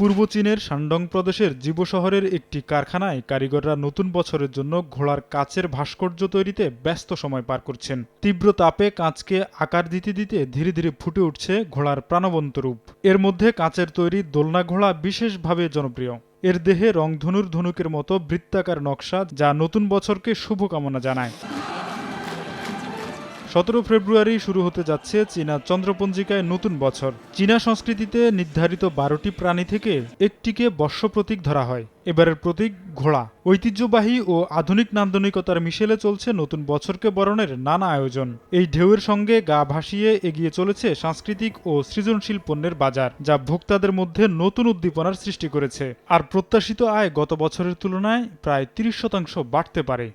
পূর্ব চীনের শানডং প্রদেশের জিবো শহরের একটি কারখানায় কারিগররা নতুন বছরের জন্য ঘোড়ার কাচের ভাস্কর্য তৈরিতে ব্যস্ত সময় পার করছেন। তীব্র তাপে কাঁচকে আকার দিতে দিতে ধীরে ধীরে ফুটে উঠছে ঘোড়ার প্রাণবন্ত রূপ। এর মধ্যে কাচের তৈরি দোলনা ঘোড়া বিশেষভাবে জনপ্রিয়। এর দেহে রংধনুর ধনুকের মতো বৃত্তাকার নকশা, যা নতুন বছরকে শুভকামনা জানায়। 17 ফেব্রুয়ারি শুরু হতে যাচ্ছে চীনা চন্দ্রপঞ্জিকায় নতুন বছর। চীনা সংস্কৃতিতে নির্ধারিত 12টি প্রাণী থেকে একটিকে বর্ষ প্রতীক ধরা হয়। এবারের প্রতীক ঘোড়া। ঐতিহ্যবাহী ও আধুনিক নান্দনিকতার মিশেলে চলছে নতুন বছরকে বরণের নানা আয়োজন। এই ঢেউয়ের সঙ্গে গা ভাসিয়ে এগিয়ে চলেছে সাংস্কৃতিক ও সৃজনশীল পণ্যের বাজার, যা ভোক্তাদের মধ্যে নতুন উদ্দীপনার সৃষ্টি করেছে। আর প্রত্যাশিত আয় গত বছরের তুলনায় প্রায় 30% বাড়তে পারে।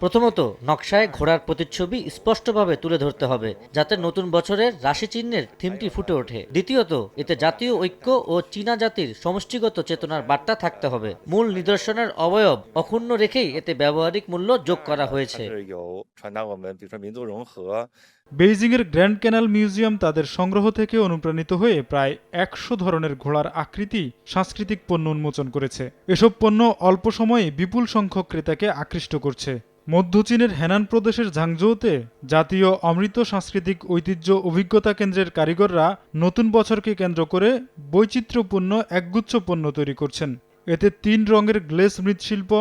প্রথমত, নকশায় ঘোড়ার প্রতিচ্ছবি স্পষ্টভাবে তুলে ধরতে হবে, যাতে নতুন বছরের রাশিচিহ্নের থিমটি ফুটে ওঠে। দ্বিতীয়ত, এতে জাতীয় ঐক্য ও চীনা জাতির সমষ্টিগত চেতনার বার্তা থাকতে হবে। মূল নিদর্শনের অবয়ব অক্ষুণ্ণ রেখেই এতে ব্যবহারিক মূল্য যোগ করা হয়েছে। বেইজিংয়ের গ্র্যান্ড ক্যানাল মিউজিয়াম তাদের সংগ্রহ থেকে অনুপ্রাণিত হয়ে প্রায় 100 ধরনের ঘোড়ার আকৃতি সাংস্কৃতিক পণ্য উন্মোচন করেছে। এসব পণ্য অল্প সময়ে বিপুল সংখ্যক ক্রেতাকে আকৃষ্ট করছে। মধ্য চীনের হেনান প্রদেশের ঝাংজৌতে জাতীয় অমৃত সাংস্কৃতিক ঐতিহ্য অভিজ্ঞতা কেন্দ্রের কারিগররা নতুন বছরকে কেন্দ্র করে বৈচিত্র্যপূর্ণ একগুচ্ছ পণ্য তৈরি করছেন। এতে 3 রঙের গ্লেস মৃৎশিল্প,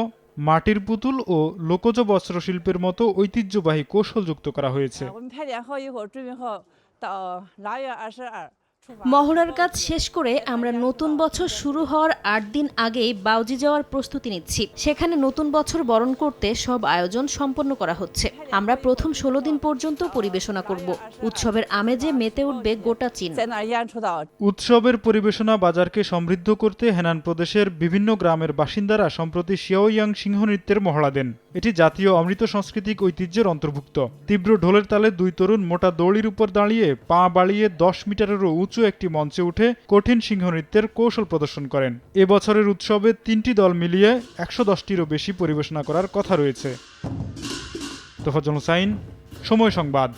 মাটির পুতুল ও লোকজ বস্ত্রশিল্পের মতো ঐতিহ্যবাহী কৌশল যুক্ত করা হয়েছে। মহড়ার কাজ শেষ করে আমরা নতুন বছর শুরু হওয়ার 8 দিন আগেই বাওজি যাওয়ার প্রস্তুতি নিচ্ছি। সেখানে নতুন বছর বরণ করতে সব আয়োজন সম্পন্ন করা হচ্ছে। আমরা প্রথম 16 দিন পর্যন্ত পরিবেশনা করব। উৎসবের আমেজে মেতে উঠবে গোটা চীন। উৎসবের পরিবেশনা বাজারকে সমৃদ্ধ করতে হেনান প্রদেশের বিভিন্ন গ্রামের বাসিন্দারা সম্প্রতি শিয়াওয়াং সিংহ নৃত্যের মহড়া দেন। এটি জাতীয় অমৃত সাংস্কৃতিক ঐতিহ্যের অন্তর্ভুক্ত। তীব্র ঢোলের তালে 2 তরুণ মোটা দড়ির উপর দাঁড়িয়ে পা বাড়িয়ে 10 মিটারেরও উঁচু একটি মঞ্চে উঠে কঠিন সিংহ নৃত্যের কৌশল প্রদর্শন করেন। এবছরের উৎসবে 3টি দল মিলিয়ে 110টিরও বেশি পরিবেশনা করার কথা রয়েছে। তোফাজ্জল হোসাইন, সময় সংবাদ।